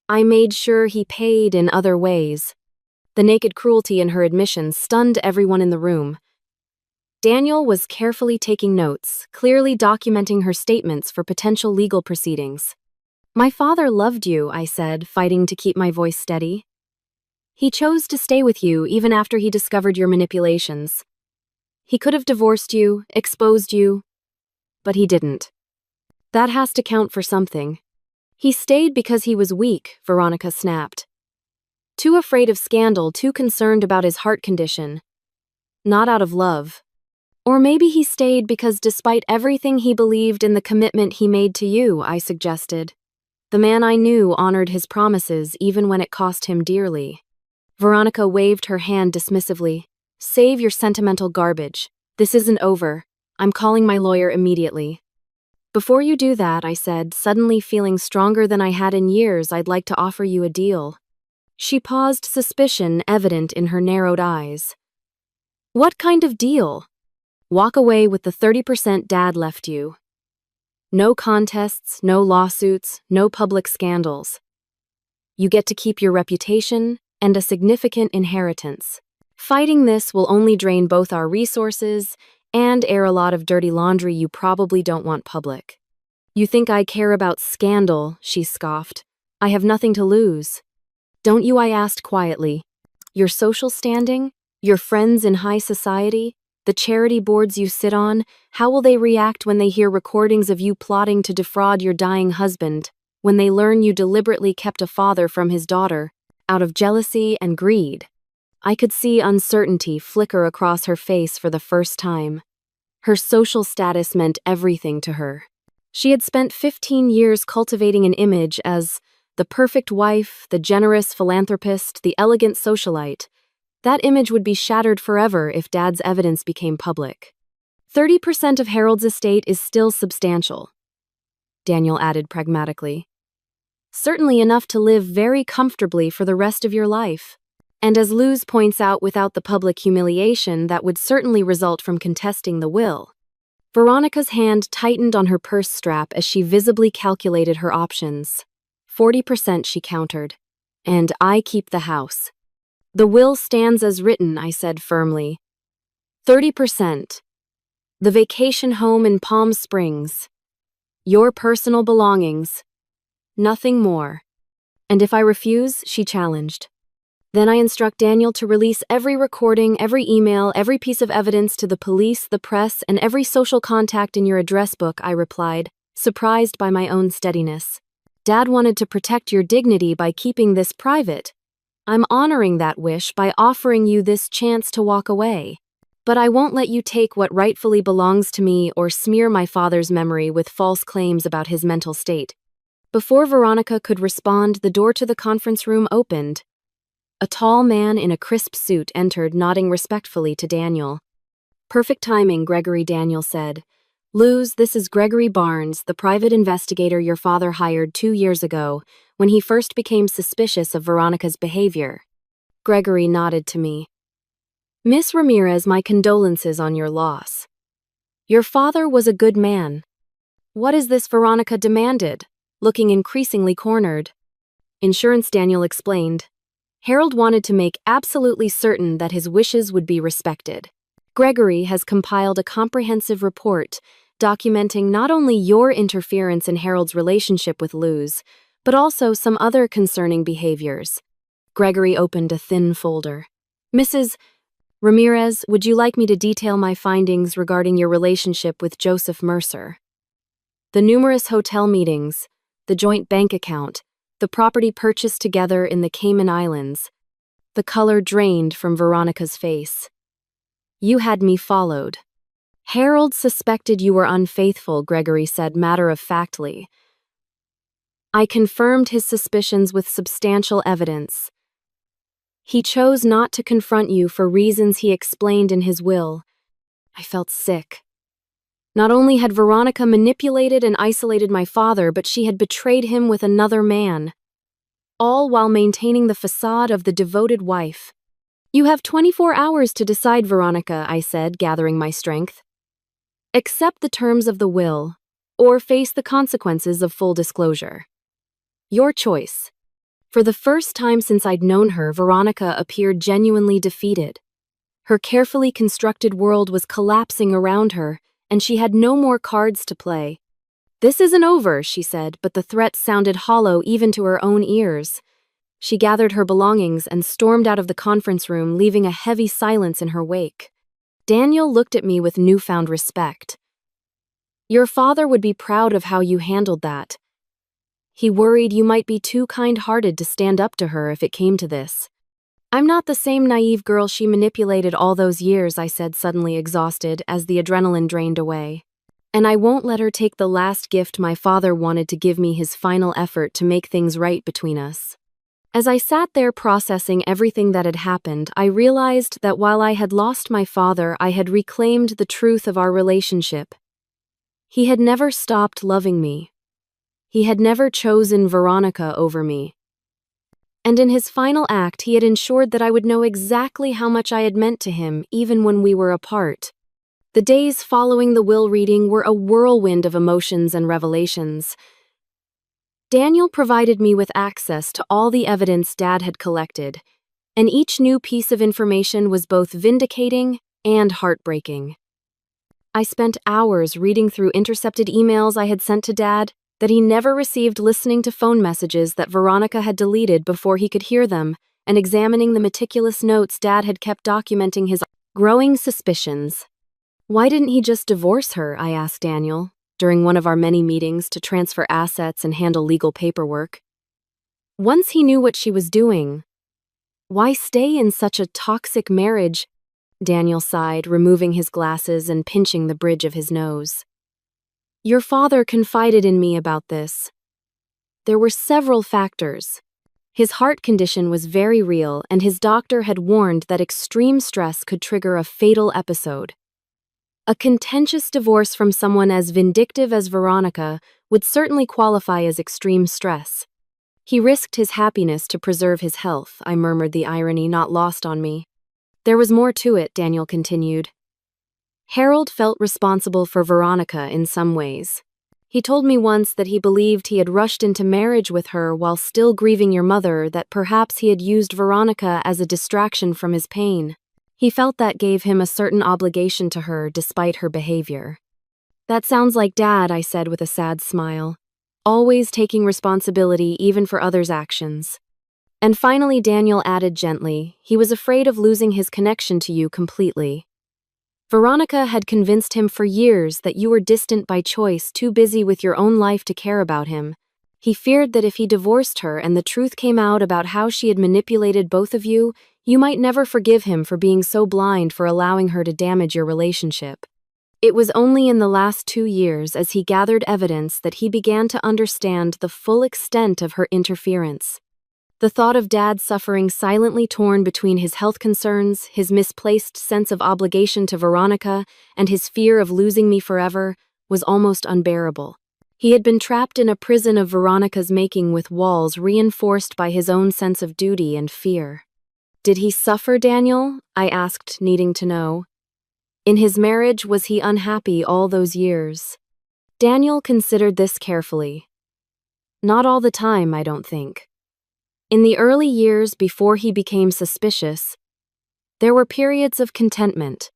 I made sure he paid in other ways." The naked cruelty in her admission stunned everyone in the room. Daniel was carefully taking notes, clearly documenting her statements for potential legal proceedings. "My father loved you," I said, fighting to keep my voice steady. "He chose to stay with you even after he discovered your manipulations. He could have divorced you, exposed you, but he didn't. That has to count for something." "He stayed because he was weak," Veronica snapped. "Too afraid of scandal, too concerned about his heart condition. Not out of love. Or maybe he stayed because despite everything he believed in the commitment he made to you," I suggested. "The man I knew honored his promises even when it cost him dearly." Veronica waved her hand dismissively. "Save your sentimental garbage. This isn't over. I'm calling my lawyer immediately." "Before you do that," I said, suddenly feeling stronger than I had in years, "I'd like to offer you a deal." She paused, suspicion evident in her narrowed eyes. "What kind of deal?" "Walk away with the 30% Dad left you. No contests, no lawsuits, no public scandals. You get to keep your reputation and a significant inheritance. Fighting this will only drain both our resources and air a lot of dirty laundry you probably don't want public." "You think I care about scandal?" she scoffed. "I have nothing to lose." "Don't you?" I asked quietly. "Your social standing? Your friends in high society? The charity boards you sit on, how will they react when they hear recordings of you plotting to defraud your dying husband, when they learn you deliberately kept a father from his daughter, out of jealousy and greed? I could see uncertainty flicker across her face for the first time. Her social status meant everything to her. She had spent 15 years cultivating an image as the perfect wife, the generous philanthropist, the elegant socialite. That image would be shattered forever if Dad's evidence became public. 30% of Harold's estate is still substantial, Daniel added pragmatically. Certainly enough to live very comfortably for the rest of your life. And as Luz points out, without the public humiliation that would certainly result from contesting the will. Veronica's hand tightened on her purse strap as she visibly calculated her options. 40%, she countered. And I keep the house. The will stands as written, I said firmly. 30%. The vacation home in Palm Springs. Your personal belongings. Nothing more. And if I refuse, she challenged. Then I instruct Daniel to release every recording, every email, every piece of evidence to the police, the press, and every social contact in your address book, I replied, surprised by my own steadiness. Dad wanted to protect your dignity by keeping this private. I'm honoring that wish by offering you this chance to walk away. But I won't let you take what rightfully belongs to me or smear my father's memory with false claims about his mental state. Before Veronica could respond, the door to the conference room opened. A tall man in a crisp suit entered, nodding respectfully to Daniel. Perfect timing, Gregory, Daniel said. Luz, this is Gregory Barnes, the private investigator your father hired 2 years ago, when he first became suspicious of Veronica's behavior. Gregory nodded to me. Miss Ramirez, my condolences on your loss. Your father was a good man. What is this? Veronica demanded, looking increasingly cornered. Insurance, Daniel explained. Harold wanted to make absolutely certain that his wishes would be respected. Gregory has compiled a comprehensive report documenting not only your interference in Harold's relationship with Luz, but also some other concerning behaviors. Gregory opened a thin folder. Mrs. Ramirez, would you like me to detail my findings regarding your relationship with Joseph Mercer? The numerous hotel meetings, the joint bank account, the property purchased together in the Cayman Islands. The color drained from Veronica's face. You had me followed. Harold suspected you were unfaithful, Gregory said matter-of-factly. I confirmed his suspicions with substantial evidence. He chose not to confront you for reasons he explained in his will. I felt sick. Not only had Veronica manipulated and isolated my father, but she had betrayed him with another man. All while maintaining the facade of the devoted wife. You have 24 hours to decide, Veronica, I said, gathering my strength. Accept the terms of the will, or face the consequences of full disclosure. Your choice. For the first time since I'd known her, Veronica appeared genuinely defeated. Her carefully constructed world was collapsing around her, and she had no more cards to play. This isn't over, she said, but the threat sounded hollow even to her own ears. She gathered her belongings and stormed out of the conference room, leaving a heavy silence in her wake. Daniel looked at me with newfound respect. Your father would be proud of how you handled that. He worried you might be too kind-hearted to stand up to her if it came to this. I'm not the same naive girl she manipulated all those years, I said, suddenly exhausted as the adrenaline drained away. And I won't let her take the last gift my father wanted to give me, his final effort to make things right between us. As I sat there processing everything that had happened, I realized that while I had lost my father, I had reclaimed the truth of our relationship. He had never stopped loving me. He had never chosen Veronica over me. And in his final act, he had ensured that I would know exactly how much I had meant to him, even when we were apart. The days following the will reading were a whirlwind of emotions and revelations. Daniel provided me with access to all the evidence Dad had collected, and each new piece of information was both vindicating and heartbreaking. I spent hours reading through intercepted emails I had sent to Dad that he never received, listening to phone messages that Veronica had deleted before he could hear them, and examining the meticulous notes Dad had kept documenting his growing suspicions. Why didn't he just divorce her? I asked Daniel, during one of our many meetings to transfer assets and handle legal paperwork. Once he knew what she was doing, why stay in such a toxic marriage? Daniel sighed, removing his glasses and pinching the bridge of his nose. Your father confided in me about this. There were several factors. His heart condition was very real, and his doctor had warned that extreme stress could trigger a fatal episode. A contentious divorce from someone as vindictive as Veronica would certainly qualify as extreme stress. He risked his happiness to preserve his health, I murmured, the irony not lost on me. There was more to it, Daniel continued. Harold felt responsible for Veronica in some ways. He told me once that he believed he had rushed into marriage with her while still grieving your mother, that perhaps he had used Veronica as a distraction from his pain. He felt that gave him a certain obligation to her despite her behavior. That sounds like Dad, I said with a sad smile. Always taking responsibility even for others' actions. And finally, Daniel added gently, he was afraid of losing his connection to you completely. Veronica had convinced him for years that you were distant by choice, too busy with your own life to care about him. He feared that if he divorced her and the truth came out about how she had manipulated both of you, you might never forgive him for being so blind, for allowing her to damage your relationship. It was only in the last 2 years, as he gathered evidence, that he began to understand the full extent of her interference. The thought of Dad suffering silently, torn between his health concerns, his misplaced sense of obligation to Veronica, and his fear of losing me forever, was almost unbearable. He had been trapped in a prison of Veronica's making, with walls reinforced by his own sense of duty and fear. Did he suffer, Daniel? I asked, needing to know. In his marriage, was he unhappy all those years? Daniel considered this carefully. Not all the time, I don't think. In the early years before he became suspicious, there were periods of contentment.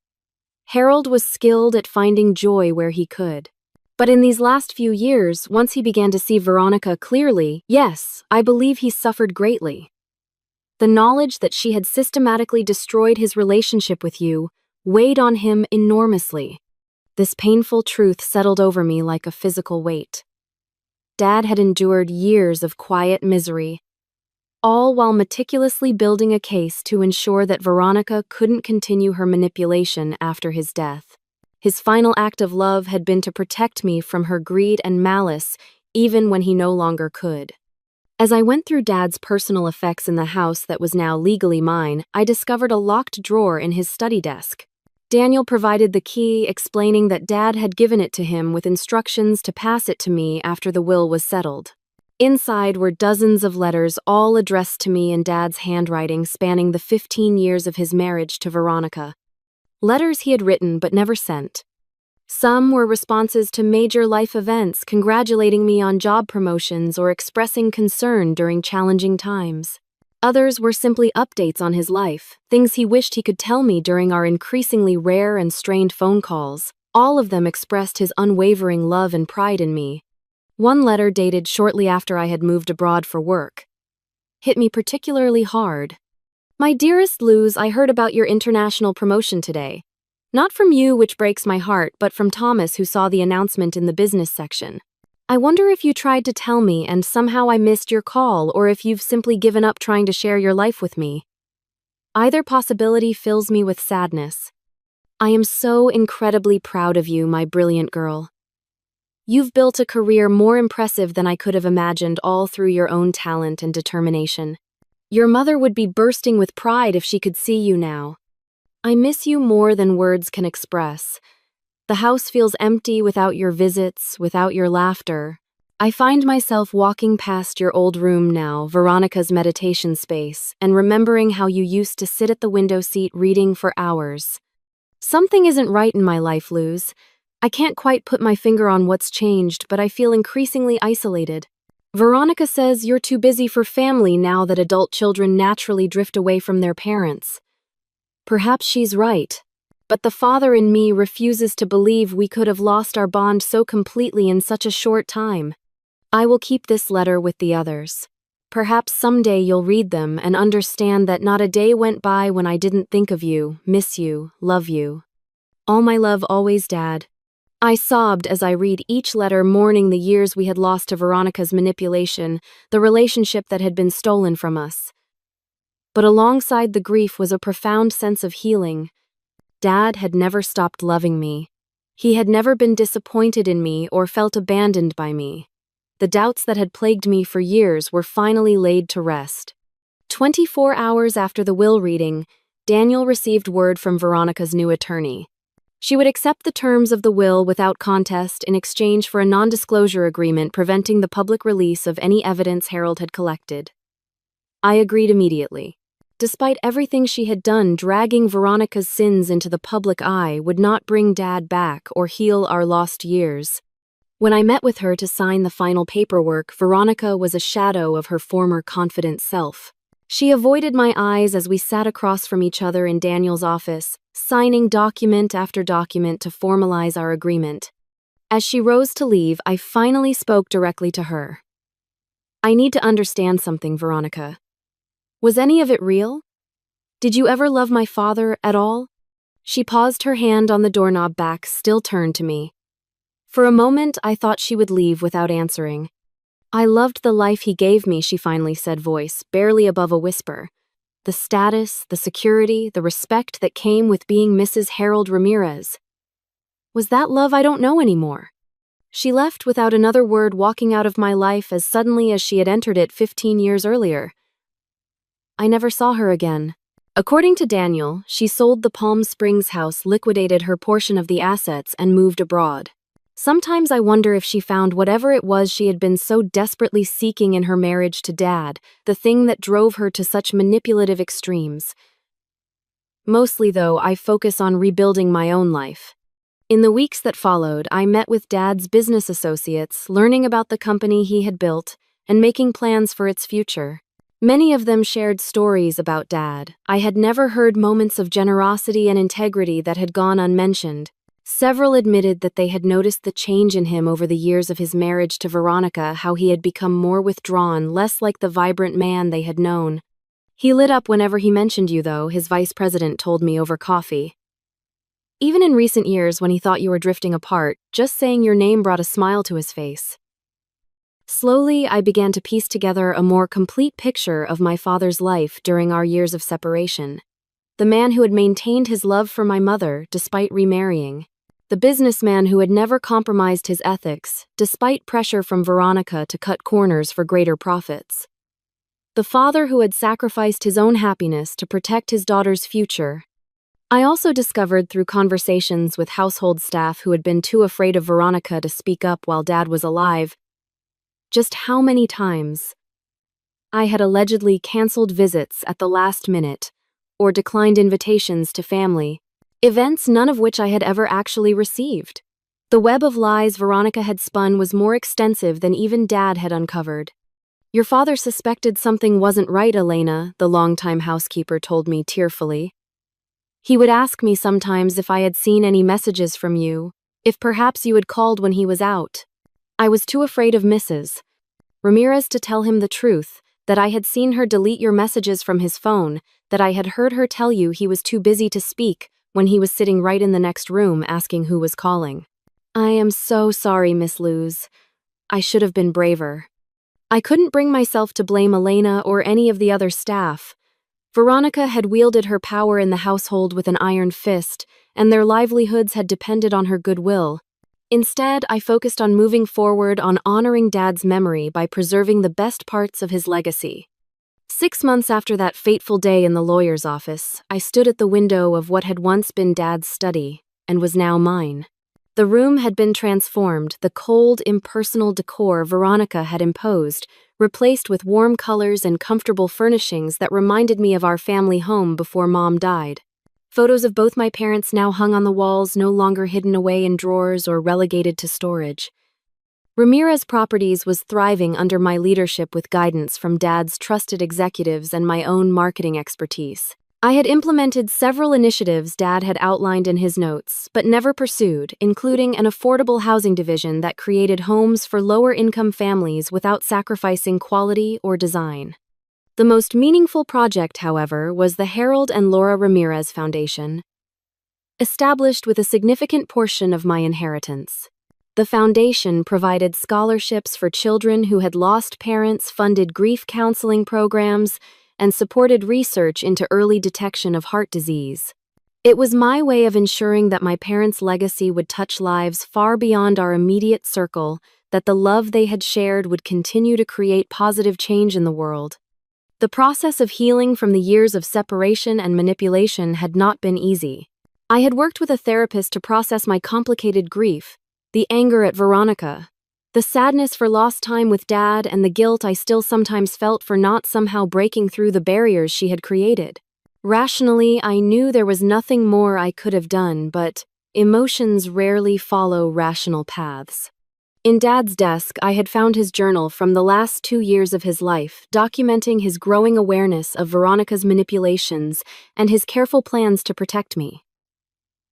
Harold was skilled at finding joy where he could. But in these last few years, once he began to see Veronica clearly, yes, I believe he suffered greatly. The knowledge that she had systematically destroyed his relationship with you weighed on him enormously. This painful truth settled over me like a physical weight. Dad had endured years of quiet misery, all while meticulously building a case to ensure that Veronica couldn't continue her manipulation after his death. His final act of love had been to protect me from her greed and malice, even when he no longer could. As I went through Dad's personal effects in the house that was now legally mine, I discovered a locked drawer in his study desk. Daniel provided the key, explaining that Dad had given it to him with instructions to pass it to me after the will was settled. Inside were dozens of letters, all addressed to me in Dad's handwriting, spanning the 15 years of his marriage to Veronica. Letters he had written but never sent. Some were responses to major life events, congratulating me on job promotions or expressing concern during challenging times. Others were simply updates on his life, things he wished he could tell me during our increasingly rare and strained phone calls. All of them expressed his unwavering love and pride in me. One letter, dated shortly after I had moved abroad for work, hit me particularly hard. My dearest Luz, I heard about your international promotion today. Not from you, which breaks my heart, but from Thomas, who saw the announcement in the business section. I wonder if you tried to tell me and somehow I missed your call, or if you've simply given up trying to share your life with me. Either possibility fills me with sadness. I am so incredibly proud of you, my brilliant girl. You've built a career more impressive than I could have imagined, all through your own talent and determination. Your mother would be bursting with pride if she could see you now. I miss you more than words can express. The house feels empty without your visits, without your laughter. I find myself walking past your old room now, Veronica's meditation space, and remembering how you used to sit at the window seat reading for hours. Something isn't right in my life, Luz. I can't quite put my finger on what's changed, but I feel increasingly isolated. Veronica says you're too busy for family now that adult children naturally drift away from their parents. Perhaps she's right. But the father in me refuses to believe we could have lost our bond so completely in such a short time. I will keep this letter with the others. Perhaps someday you'll read them and understand that not a day went by when I didn't think of you, miss you, love you. All my love always, Dad. I sobbed as I read each letter, mourning the years we had lost to Veronica's manipulation, the relationship that had been stolen from us. But alongside the grief was a profound sense of healing. Dad had never stopped loving me. He had never been disappointed in me or felt abandoned by me. The doubts that had plagued me for years were finally laid to rest. 24 hours after the will reading, Daniel received word from Veronica's new attorney. She would accept the terms of the will without contest in exchange for a non-disclosure agreement preventing the public release of any evidence Harold had collected. I agreed immediately. Despite everything she had done, dragging Veronica's sins into the public eye would not bring Dad back or heal our lost years. When I met with her to sign the final paperwork, Veronica was a shadow of her former confident self. She avoided my eyes as we sat across from each other in Daniel's office, signing document after document to formalize our agreement. As she rose to leave, I finally spoke directly to her. I need to understand something, Veronica. Was any of it real? Did you ever love my father at all? She paused, her hand on the doorknob, back still turned to me. For a moment, I thought she would leave without answering. I loved the life he gave me, she finally said, voice barely above a whisper. The status, the security, the respect that came with being Mrs. Harold Ramirez. Was that love? I don't know anymore. She left without another word, walking out of my life as suddenly as she had entered it 15 years earlier. I never saw her again. According to Daniel, she sold the Palm Springs house, liquidated her portion of the assets, and moved abroad. Sometimes I wonder if she found whatever it was she had been so desperately seeking in her marriage to Dad, the thing that drove her to such manipulative extremes. Mostly, though, I focus on rebuilding my own life. In the weeks that followed, I met with Dad's business associates, learning about the company he had built and making plans for its future. Many of them shared stories about Dad. I had never heard moments of generosity and integrity that had gone unmentioned. Several admitted that they had noticed the change in him over the years of his marriage to Veronica, how he had become more withdrawn, less like the vibrant man they had known. He lit up whenever he mentioned you, though, his vice president told me over coffee. Even in recent years, when he thought you were drifting apart, just saying your name brought a smile to his face. Slowly, I began to piece together a more complete picture of my father's life during our years of separation. The man who had maintained his love for my mother despite remarrying. The businessman who had never compromised his ethics, despite pressure from Veronica to cut corners for greater profits. The father who had sacrificed his own happiness to protect his daughter's future. I also discovered through conversations with household staff who had been too afraid of Veronica to speak up while Dad was alive, just how many times I had allegedly canceled visits at the last minute or declined invitations to family events, none of which I had ever actually received. The web of lies Veronica had spun was more extensive than even Dad had uncovered. Your father suspected something wasn't right, Elena, the longtime housekeeper told me tearfully. He would ask me sometimes if I had seen any messages from you, if perhaps you had called when he was out. I was too afraid of Mrs. Ramirez to tell him the truth, that I had seen her delete your messages from his phone, that I had heard her tell you he was too busy to speak when he was sitting right in the next room asking who was calling. I am so sorry, Miss Luz. I should have been braver. I couldn't bring myself to blame Elena or any of the other staff. Veronica had wielded her power in the household with an iron fist, and their livelihoods had depended on her goodwill. Instead, I focused on moving forward, on honoring Dad's memory by preserving the best parts of his legacy. 6 months after that fateful day in the lawyer's office, I stood at the window of what had once been Dad's study and was now mine. The room had been transformed, the cold, impersonal decor Veronica had imposed, replaced with warm colors and comfortable furnishings that reminded me of our family home before Mom died. Photos of both my parents now hung on the walls, no longer hidden away in drawers or relegated to storage. Ramirez Properties was thriving under my leadership with guidance from Dad's trusted executives and my own marketing expertise. I had implemented several initiatives Dad had outlined in his notes, but never pursued, including an affordable housing division that created homes for lower-income families without sacrificing quality or design. The most meaningful project, however, was the Harold and Laura Ramirez Foundation. established with a significant portion of my inheritance. The foundation provided scholarships for children who had lost parents, funded grief counseling programs, and supported research into early detection of heart disease. It was my way of ensuring that my parents' legacy would touch lives far beyond our immediate circle, that the love they had shared would continue to create positive change in the world. The process of healing from the years of separation and manipulation had not been easy. I had worked with a therapist to process my complicated grief, the anger at Veronica, the sadness for lost time with Dad, and the guilt I still sometimes felt for not somehow breaking through the barriers she had created. Rationally, I knew there was nothing more I could have done, but emotions rarely follow rational paths. In Dad's desk, I had found his journal from the last 2 years of his life, documenting his growing awareness of Veronica's manipulations and his careful plans to protect me.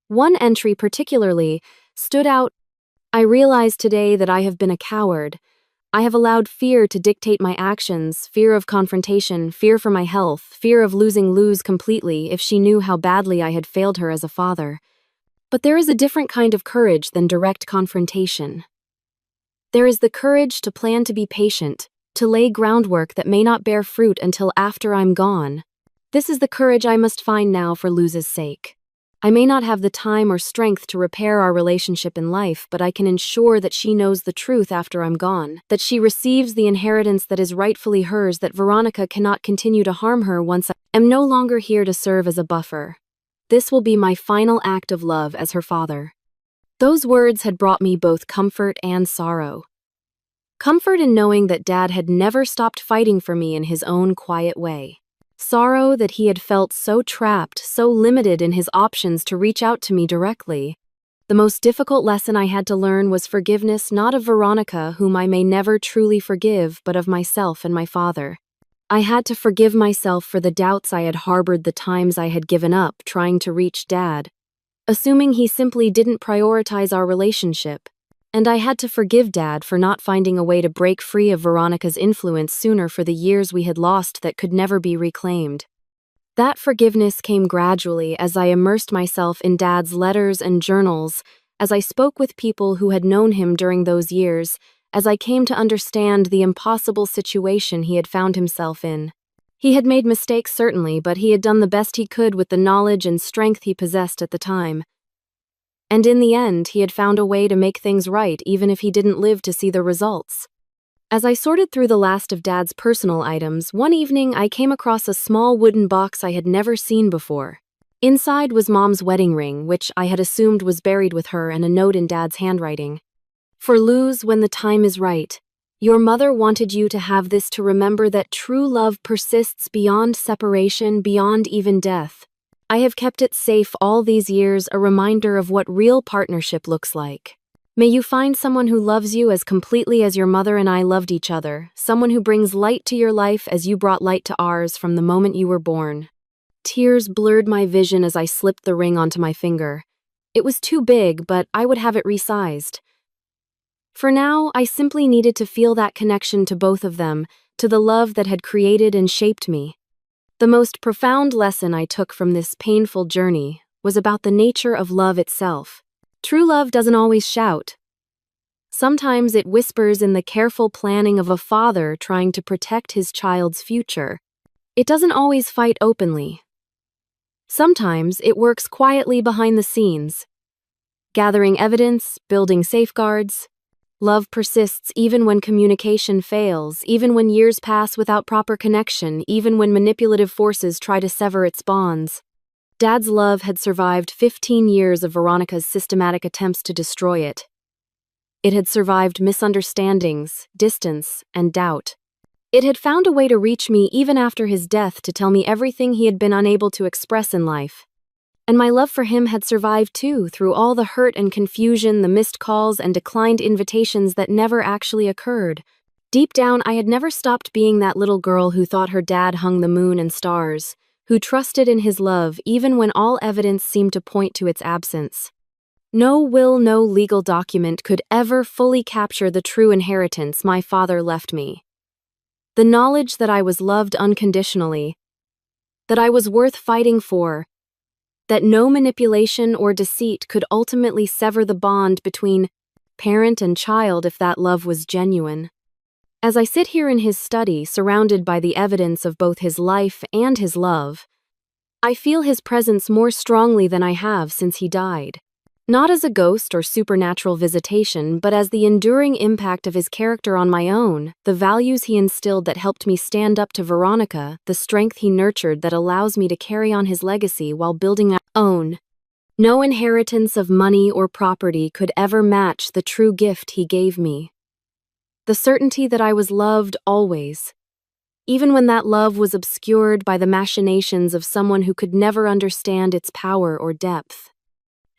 One entry particularly stood out. I realize today that I have been a coward. I have allowed fear to dictate my actions, fear of confrontation, fear for my health, fear of lose completely if she knew how badly I had failed her as a father. But there is a different kind of courage than direct confrontation. There is the courage to plan to be patient, to lay groundwork that may not bear fruit until after I'm gone. This is the courage I must find now for Luz's sake. I may not have the time or strength to repair our relationship in life, but I can ensure that she knows the truth after I'm gone, that she receives the inheritance that is rightfully hers, that Veronica cannot continue to harm her once I am no longer here to serve as a buffer. This will be my final act of love as her father. Those words had brought me both comfort and sorrow. Comfort in knowing that Dad had never stopped fighting for me in his own quiet way. Sorrow that he had felt so trapped, so limited in his options to reach out to me directly. The most difficult lesson I had to learn was forgiveness, not of Veronica, whom I may never truly forgive, but of myself and my father. I had to forgive myself for the doubts I had harbored, the times I had given up trying to reach Dad, assuming he simply didn't prioritize our relationship. And I had to forgive Dad for not finding a way to break free of Veronica's influence sooner, for the years we had lost that could never be reclaimed. That forgiveness came gradually as I immersed myself in Dad's letters and journals, as I spoke with people who had known him during those years, as I came to understand the impossible situation he had found himself in. He had made mistakes, certainly, but he had done the best he could with the knowledge and strength he possessed at the time. And in the end, he had found a way to make things right, even if he didn't live to see the results. As I sorted through the last of Dad's personal items, one evening I came across a small wooden box I had never seen before. Inside was Mom's wedding ring, which I had assumed was buried with her, and a note in Dad's handwriting. For Luz, when the time is right. Your mother wanted you to have this to remember that true love persists beyond separation, beyond even death. I have kept it safe all these years, a reminder of what real partnership looks like. May you find someone who loves you as completely as your mother and I loved each other, someone who brings light to your life as you brought light to ours from the moment you were born. Tears blurred my vision as I slipped the ring onto my finger. It was too big, but I would have it resized. For now, I simply needed to feel that connection to both of them, to the love that had created and shaped me. The most profound lesson I took from this painful journey was about the nature of love itself. True love doesn't always shout. Sometimes it whispers in the careful planning of a father trying to protect his child's future. It doesn't always fight openly. Sometimes it works quietly behind the scenes, gathering evidence, building safeguards. Love persists even when communication fails, even when years pass without proper connection, even when manipulative forces try to sever its bonds. Dad's love had survived 15 years of Veronica's systematic attempts to destroy it. It had survived misunderstandings, distance, and doubt. It had found a way to reach me even after his death, to tell me everything he had been unable to express in life. And my love for him had survived too, through all the hurt and confusion, the missed calls and declined invitations that never actually occurred. Deep down, I had never stopped being that little girl who thought her dad hung the moon and stars, who trusted in his love even when all evidence seemed to point to its absence. No will, no legal document could ever fully capture the true inheritance my father left me. The knowledge that I was loved unconditionally, that I was worth fighting for, that no manipulation or deceit could ultimately sever the bond between parent and child if that love was genuine. As I sit here in his study, surrounded by the evidence of both his life and his love, I feel his presence more strongly than I have since he died. Not as a ghost or supernatural visitation, but as the enduring impact of his character on my own, the values he instilled that helped me stand up to Veronica, the strength he nurtured that allows me to carry on his legacy while building my own. No inheritance of money or property could ever match the true gift he gave me. The certainty that I was loved always, even when that love was obscured by the machinations of someone who could never understand its power or depth.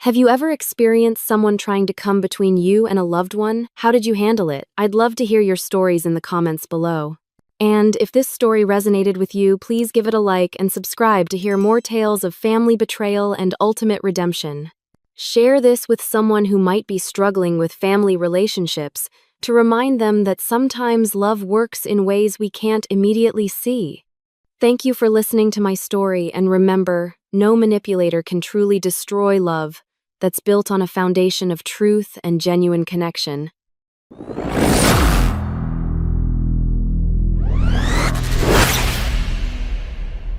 Have you ever experienced someone trying to come between you and a loved one? How did you handle it? I'd love to hear your stories in the comments below. And if this story resonated with you, please give it a like and subscribe to hear more tales of family betrayal and ultimate redemption. Share this with someone who might be struggling with family relationships to remind them that sometimes love works in ways we can't immediately see. Thank you for listening to my story, and remember, no manipulator can truly destroy love that's built on a foundation of truth and genuine connection.